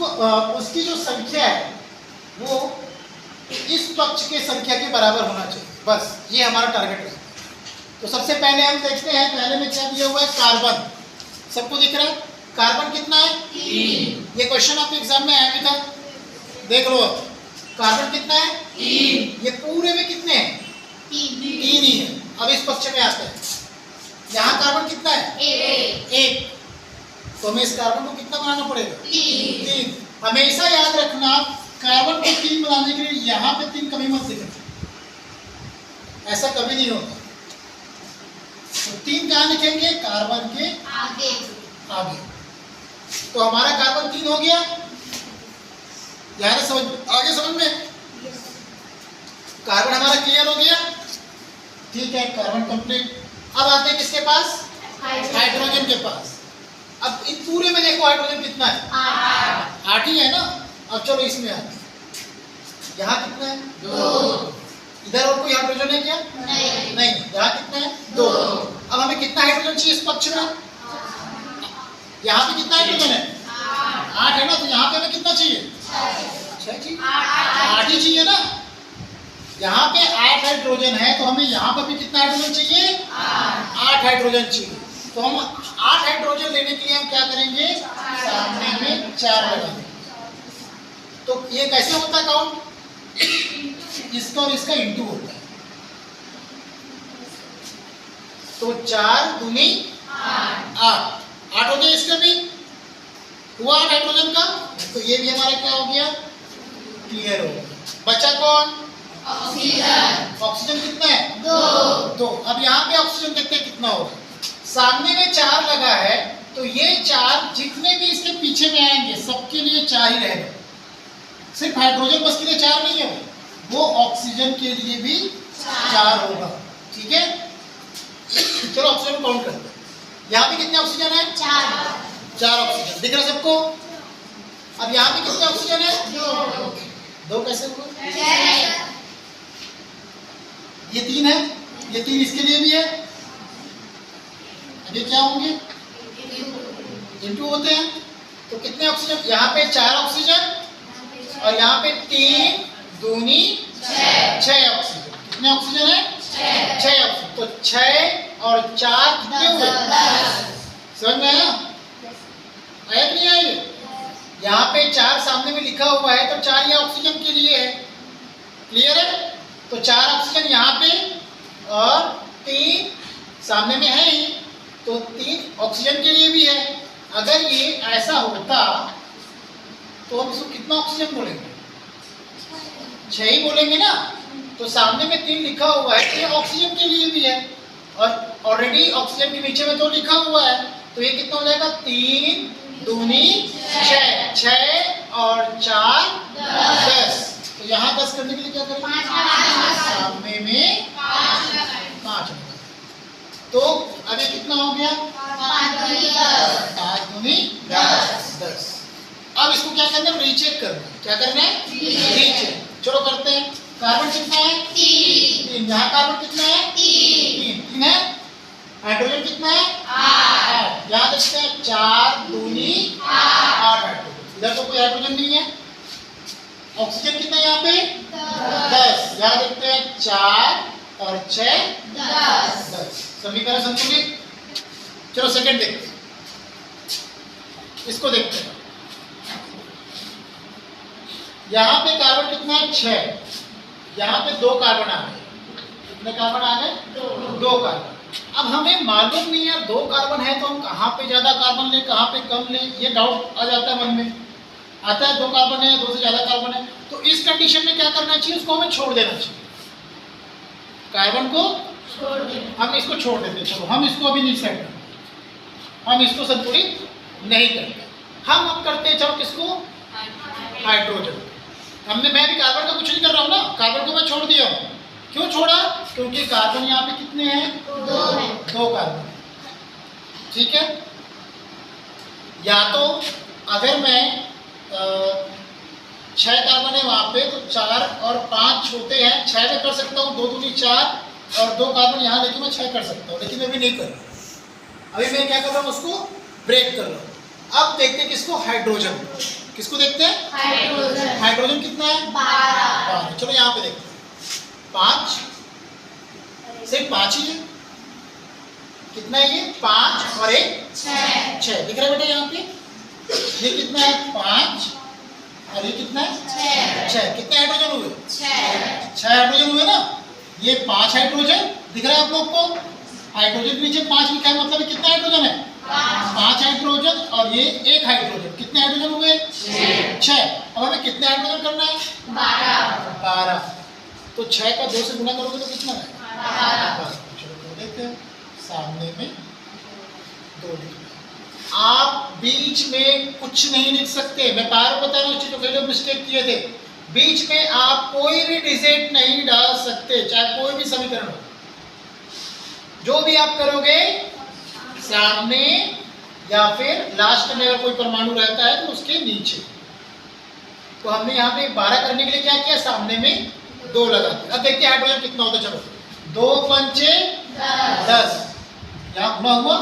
उसकी जो संख्या है वो इस पक्ष के संख्या के बराबर होना चाहिए, बस ये हमारा टारगेट है। तो सबसे पहले हम देखते हैं, पहले में क्या दिया हुआ है, कार्बन। सबको दिख रहा है कार्बन कितना है? 3। ये क्वेश्चन आपके एग्जाम में आया भी था, देख लो। कार्बन कितना है? 3। ये पूरे में कितने हैं? 3 ही है। अब इस पक्ष में आते हैं, यहाँ कार्बन कितना है? 1। तो हमें इस कार्बन को कितना बनाना पड़ेगा? 3। हमेशा याद रखना, कार्बन को 3 बनाने के लिए यहाँ पे 3 कभी मत लिखना, ऐसा कभी नहीं होता। तो 3 कहाँ लिखेंगे? कार्बन के आगे। तो हमारा कार्बन 3 हो गया, यार समझ आगे समझ में, कार्बन हमारा क्लियर हो गया, ठीक है, कार्बन कंप्लीट। अब आते हैं किसके पास? हाइड्रोजन के पास। अब इन पूरे में देखो हाइड्रोजन कितना है? 8 ही है ना। अब चलो इसमें आते हैं, यहाँ कितना है? 2। इधर और कोई हाइड्रोजन है क्या? नहीं। यहाँ कितना है? 2। अब हमें कितना हाइड्रोजन चाहिए इस पक्ष में? यहाँ पे कितना हाइड्रोजन है? 8 है ना। तो यहाँ पे हमें कितना चाहिए? 6 चाहिए। 8 ही चाहिए ना। यहाँ पे 8 हाइड्रोजन है, तो हमें यहाँ पर भी कितना हाइड्रोजन चाहिए? 8 हाइड्रोजन चाहिए। तो हम 8 हाइड्रोजन लेने के लिए हम क्या करेंगे? सामने में 4 लगाएंगे। तो ये कैसे होता है काउंट? इसका और इसका इंटू होता है। तो 4 दूनी 8 हो गया, इसका भी हुआ 8 हाइड्रोजन का। तो ये भी हमारा क्या हो गया? क्लियर हो गया। बचा कौन? ऑक्सीजन। ऑक्सीजन कितना है? 2। अब यहाँ पे ऑक्सीजन देखते हैं कितना होगा। सामने में 4 लगा है, तो ये 4 जितने भी इसके पीछे में आएंगे सबके लिए 4 ही रहेगा। सिर्फ हाइड्रोजन बस के लिए 4 नहीं है, वो ऑक्सीजन के लिए भी 4 होगा, ठीक है। चलो ऑक्सीजन काउंट करते हैं। यहाँ पे कितने ऑक्सीजन है? 4 ऑक्सीजन दिख रहा है सबको। अब यहाँ पे कितने ऑक्सीजन है? 2 कैसे हुआ? ये 3 है, ये 3 इसके लिए भी है। अब ये क्या होंगे? इंटू होते हैं। तो कितने ऑक्सीजन? यहाँ पे 4 ऑक्सीजन और यहाँ पे 3 दूनी 6 ऑक्सीजन। कितने ऑक्सीजन है? 6 ऑक्सीजन। तो 6 और 4 कितने हुए? 10। समझ में आया? आया कि नहीं आया? यहाँ पे 4 सामने में लिखा हुआ है, तो 4 यहाँ ऑक्सीजन के लिए है। क्लियर है? तो 4 ऑक्सीजन यहाँ पे और 3 सामने में है ही, तो 3 ऑक्सीजन के लिए भी है। अगर ये ऐसा होता तो हम इसको कितना ऑक्सीजन बोलेंगे? 6 ही बोलेंगे ना। तो सामने में 3 लिखा हुआ है, तो ये ऑक्सीजन के लिए भी है, और ऑलरेडी ऑक्सीजन के नीचे में तो लिखा हुआ है। तो ये कितना हो जाएगा? 3 दूनी 6, 6 और 4 10। तो यहाँ 10 करने के लिए क्या करेंगे? सामने में 5। तो अभी कितना हो गया? 5 दूनी 10। अब इसको क्या करना है? रीचेक करना है। क्या करना है? रीचेक। चलो करते हैं। कार्बन कितना है? 3। यहाँ कार्बन कितना है? 3 है। हाइड्रोजन कितना है? 8। यहाँ देखते हैं 4 दूनी 8 हाइड्रोजन। इधर तो कोई हाइड्रोजन नहीं है। ऑक्सीजन कितना है यहाँ पे? 10। यहाँ देखते हैं 4 और 6 10। समीकरण संतुलित। चलो सेकंड देखते हैं, इसको देखते हैं। यहाँ पे कार्बन कितना है? 6। यहाँ पे 2 कार्बन आ गए। कितने कार्बन आ गए? 2 कार्बन। अब हमें मालूम नहीं है 2 कार्बन है तो हम कहाँ पे ज्यादा कार्बन ले, कहाँ पे कम ले, ये डाउट आ जाता है मन में। आता है 2 कार्बन है, 2 से ज्यादा कार्बन है, तो इस कंडीशन में क्या करना चाहिए? उसको हमें छोड़ देना चाहिए, कार्बन को छोड़ देना। हम इसको छोड़ देते, चलो हम इसको अभी नहीं सेट करते, हम इसको संतुलित नहीं करते। हम अब करते हैं, चलो किसको? हाइड्रोजन। हमने, मैं भी कार्बन का कुछ नहीं कर रहा हूँ ना, कार्बन को मैं छोड़ दिया हूँ। क्यों छोड़ा? क्योंकि कार्बन यहाँ पे कितने हैं? 2 कार्बन, ठीक है। या तो अगर मैं 6 कार्बन है वहां पे, तो 4 और 5 छोटे हैं, 6 में कर सकता हूँ, 2 दूनी 4 और 2 कार्बन यहाँ लेके मैं 6 कर सकता हूँ, लेकिन अभी नहीं कर रहा। अभी मैं क्या कर रहा हूँ? उसको ब्रेक कर रहा हूँ। अब देखते हैं किसको? हाइड्रोजन। किसको देखते हैं? हाइड्रोजन। हाइड्रोजन कितना है? 12। चलो यहाँ पे देखते हैं। 5, सिर्फ 5 ही है। कितना है ये? 5 और 1 6 दिख रहा है बेटा यहाँ पे। ये कितना है? 5 और ये कितना है? 6। कितने हाइड्रोजन हुए? 6 हाइड्रोजन हुए ना। ये 5 हाइड्रोजन दिख रहा है आप लोग को। हाइड्रोजन के नीचे 5 लिखा है, मतलब कितने हाइड्रोजन है? 5 हाइड्रोजन और ये 1 हाइड्रोजन। कितने हाइड्रोजन हुए? 6। अब हमें कितने हाइड्रोजन करना है? 12। तो 6 का 2 से गुना करोगे तो कितना है? 12। चलो तो देखते हैं। सामने में 2 लिखना। आप बीच में कुछ नहीं लिख सकते। मैं बार बता रहा हूँ, चीजों के लिए मिस्टेक किए थे। बीच में आप कोई भी डिजिट नहीं डाल सकते, चाहे कोई भी समीकरण हो। जो भी आप करोगे सामने या फिर लास्ट में अगर कोई परमाणु रहता है तो उसके नीचे। तो हमने यहाँ पे 12 करने के लिए क्या किया? सामने में 2 लगा दिया। अब देखते हैं हाइड्रोजन कितना होता है। चलो 2 पंचे 10। यहाँ गुना हुआ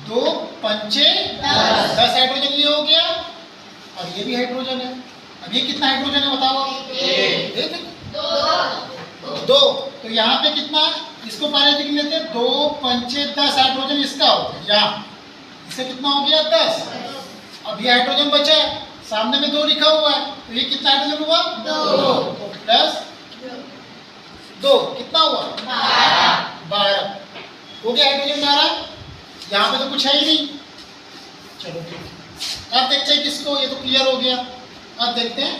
2 पंचे 10 हाइड्रोजन ये हो गया और ये भी हाइड्रोजन है। अब ये कितना हाइड्रोजन है बताओ? 2। तो यहाँ पे कितना? इसको पहले लिख लेते हैं। 2 पंचे 10 हाइड्रोजन इसका हो गया। यहाँ इससे कितना हो गया? 10। अब ये हाइड्रोजन बचा है, सामने में 2 लिखा हुआ है, तो ये कितना हाइड्रोजन हुआ? 2। तो प्लस 2 कितना हुआ? 12 हो गया हाइड्रोजन 12। यहाँ पे तो कुछ है ही नहीं। चलो ठीक है। अब देखते हैं किसको। ये तो क्लियर हो गया। अब देखते हैं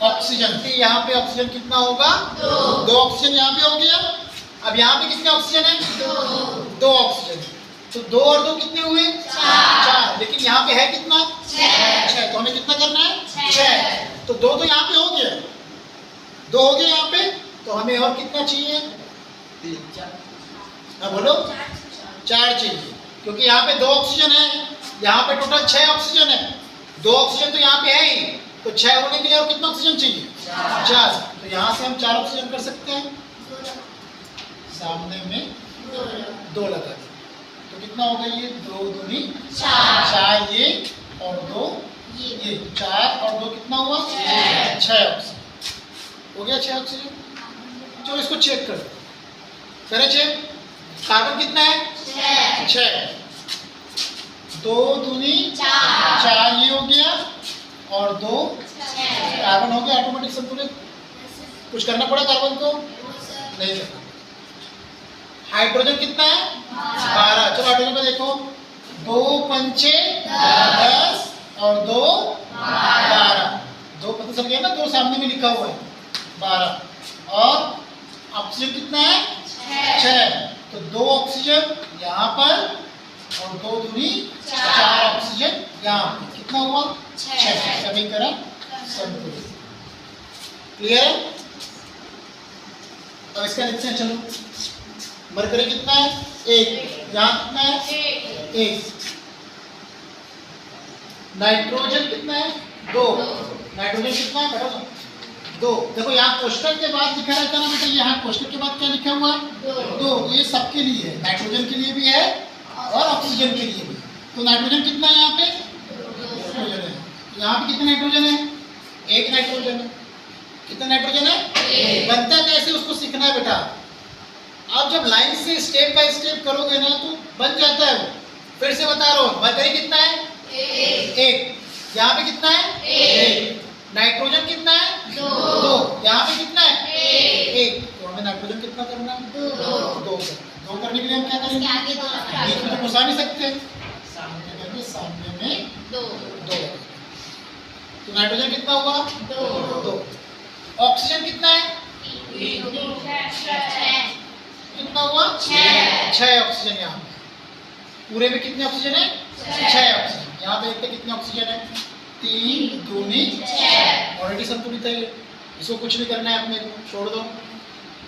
ऑक्सीजन। यहाँ पे ऑक्सीजन कितना होगा? 2 ऑक्सीजन यहाँ पे हो गया। अब यहाँ पे कितने ऑक्सीजन है? 2 ऑक्सीजन। तो 2 और 2 कितने हुए? 4। लेकिन यहाँ पे है कितना? 6। तो हमें कितना करना है? 6। तो 2 तो यहाँ पे हो गया, 2 हो गया यहाँ पे। तो हमें और कितना चाहिए? 3 4। बोलो 4 चाहिए, क्योंकि यहाँ पे 2 ऑक्सीजन है, यहाँ पे टोटल 6 ऑक्सीजन है। 2 ऑक्सीजन तो यहाँ पे है ही, तो 6 होने के लिए और कितना ऑक्सीजन चाहिए? 4। तो यहाँ से हम 4 ऑक्सीजन कर सकते हैं। सामने में 2 लगा दें तो कितना होगा? ये 2 दूनी 4 ये और 2 ये। 4 और 2 कितना हुआ? 6 ऑक्सीजन हो गया। 6 ऑक्सीजन। चलो इसको चेक कर करें। चेक। कार्बन कितना है? 6। 2 दूनी 4 ये हो गया और 2 कार्बन हो गया ऑटोमेटिक संतुलित। कुछ करना पड़ा कार्बन को? नहीं करना। हाइड्रोजन कितना है? 12। चलो हाइड्रोजन को देखो। 2 पंचे 10 और 2 12। 2 पता चल गया ना, 2 सामने में लिखा हुआ है 12। और ऑक्सीजन कितना है? 6। तो 2 ऑक्सीजन यहाँ पर और 2 दूनी 4 ऑक्सीजन यहाँ पर। कितना हुआ? 6। समीकरण संतुलित। क्लियर है? अब इसका लिखते हैं। चलो मरकरी कितना है? 1। यहाँ कितना है? 1। नाइट्रोजन कितना है? 2। नाइट्रोजन कितना है? बैठो 2। देखो यहाँ कोष्टक के बाद लिखा रहता है ना बेटा, यहाँ कोष्टक के बाद क्या लिखा हुआ है? 2। ये सबके लिए है, नाइट्रोजन के लिए भी है और ऑक्सीजन के लिए भी। तो नाइट्रोजन कितना है यहाँ पे? नाइट्रोजन है। यहाँ पे कितने नाइट्रोजन है? 1 नाइट्रोजन है। कितना नाइट्रोजन है? बनता कैसे उसको सीखना है बेटा। आप जब लाइन से स्टेप बाय स्टेप करोगे ना तो बन जाता है वो। फिर से बता रहा हूँ, मरकरी कितना है? 1। यहाँ पे कितना है? 1। नाइट्रोजन कितना है? 2। यहाँ पे कितना है? 1। तो हमें नाइट्रोजन कितना करना है? 2 करने के लिए हम क्या करेंगे? बीच में तो घुसा नहीं सकते, सामने में 2। तो नाइट्रोजन कितना हुआ? 2। ऑक्सीजन कितना है? कितना हुआ? 6 ऑक्सीजन। यहाँ पूरे में कितने ऑक्सीजन है? 6 ऑक्सीजन। यहाँ पे देखते कितने ऑक्सीजन है? 3 दूनी 6। ऑलरेडी संतुलित है, इसको कुछ नहीं करना है अपने को, छोड़ दो।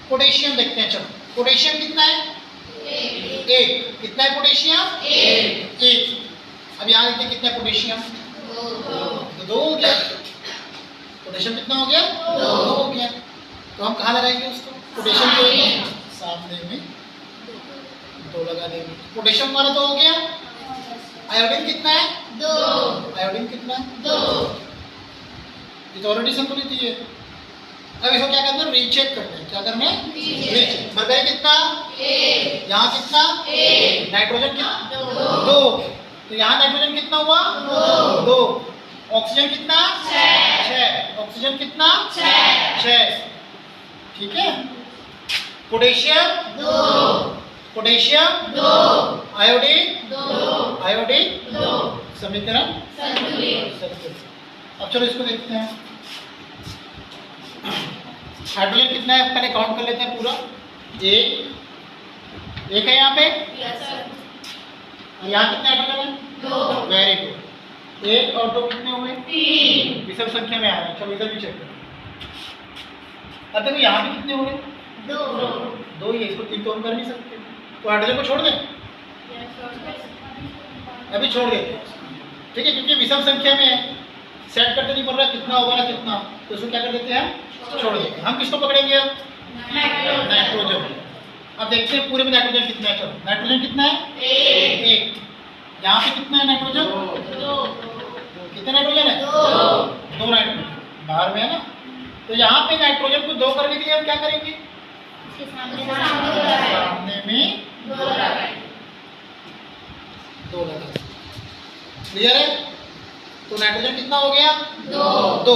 पोटेशियम देखते हैं। चलो पोटेशियम कितना है? 1। कितना है पोटेशियम? 1। अब यहाँ देखते कितना है पोटेशियम? 2 हो गया। पोटेशियम कितना हो गया? 2 हो गया। तो हम कहाँ लगाएंगे उसको? पोटेशियम को सामने में 2 लगा देंगे। पोटेशियम हमारा तो हो गया। आयोडीन कितना है? 2 आयोडीन कितना? 2 ये तो ऑलरेडी संतुलित ही है। अब इसको क्या करना है? रीचेक करना है। क्या करना है? रीचेक। मरकरी कितना? 1 यहाँ कितना? 1 नाइट्रोजन कितना? 2 तो यहाँ नाइट्रोजन कितना हुआ? 2। ऑक्सीजन कितना? 6। ऑक्सीजन कितना? 6। ठीक है। पोटेशियम 2 पोटेशियम 2 आयोडीन 2 आयोडीन 2 समीकरण संतुलित। अब चलो इसको देखते हैं। हाइड्रोजन कितना है पहले काउंट कर लेते हैं पूरा। एक है यहाँ पे, यस सर। और यहाँ कितने हाइड्रोजन है? 2 वेरी गुड। 1 और 2 कितने हुए? 3 विषम संख्या में आ रहा है। चलो इधर भी चेक करो। अब देखो यहाँ पे कितने हुए? 2 ही है। इसको 3 तो हम कर नहीं सकते, तो हाइड्रोजन को छोड़ दें। अभी छोड़ देते हैं, ठीक है, क्योंकि विषम संख्या में है, सेट करते नहीं पड़ रहा कितना होगा ना कितना, तो इसको क्या कर देते हैं? छोड़ देते हैं। हम किसको पकड़ेंगे अब? नाइट्रोजन। अब देखते हैं पूरे में नाइट्रोजन कितना है। चलो नाइट्रोजन कितना है? 1। यहाँ पे कितना है नाइट्रोजन? 2 कितने नाइट्रोजन है? 2 नाइट्रोजन बाहर में है ना। तो यहाँ पे नाइट्रोजन को 2 करने के लिए हम क्या करेंगे? सामने में 2 लगा। क्लियर है? तो नाइट्रोजन कितना हो गया? 2।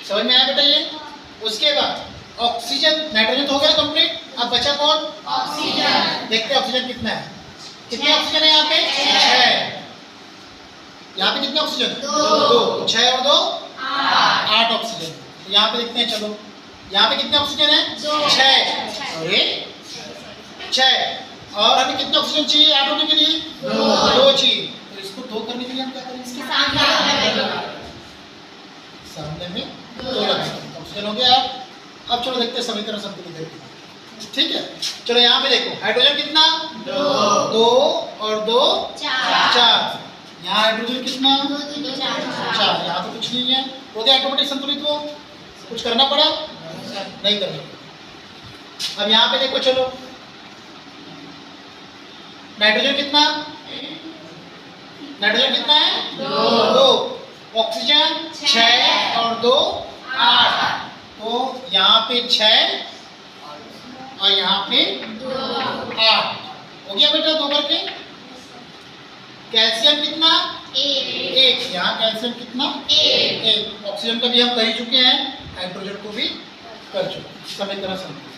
समझ में आया बेटा ये? उसके बाद ऑक्सीजन, नाइट्रोजन तो हो गया कंप्लीट। अब बचा कौन? ऑक्सीजन। देखते हैं ऑक्सीजन कितना है। कितने ऑक्सीजन है यहाँ पे? 6। यहाँ पे कितने ऑक्सीजन? 2। 6 और 2 8 ऑक्सीजन। तो यहाँ पे देखते हैं। चलो यहाँ पे कितने ऑक्सीजन है? 6 और 6। और हमें कितने ऑक्सीजन चाहिए 8 होने के लिए? 2 चाहिए। तो इसको 2 करने के लिए हम क्या करेंगे? सामने में 2 लगाएंगे। ऑक्सीजन हो गया। अब चलो देखते हैं समीकरण संतुलित है। ठीक है, चलो यहाँ पे देखो हाइड्रोजन कितना? 2 और 2 4। यहाँ हाइड्रोजन कितना? 4। यहाँ तो कुछ नहीं है, वो तो ऑटोमेटिक संतुलित हो। कुछ करना पड़ा? नहीं करना। अब यहाँ पे देखो, चलो नाइट्रोजन कितना? नाइट्रोजन कितना है? 2। ऑक्सीजन 6 और 2 8। तो यहाँ पे 6 और यहाँ पे 8 हो गया बेटा 2 करके। कैल्शियम कितना? 1। यहाँ कैल्शियम कितना? 1। ऑक्सीजन का भी हम कर ही चुके हैं, हाइड्रोजन को भी कर चुके हैं। समीकरण संतुलित।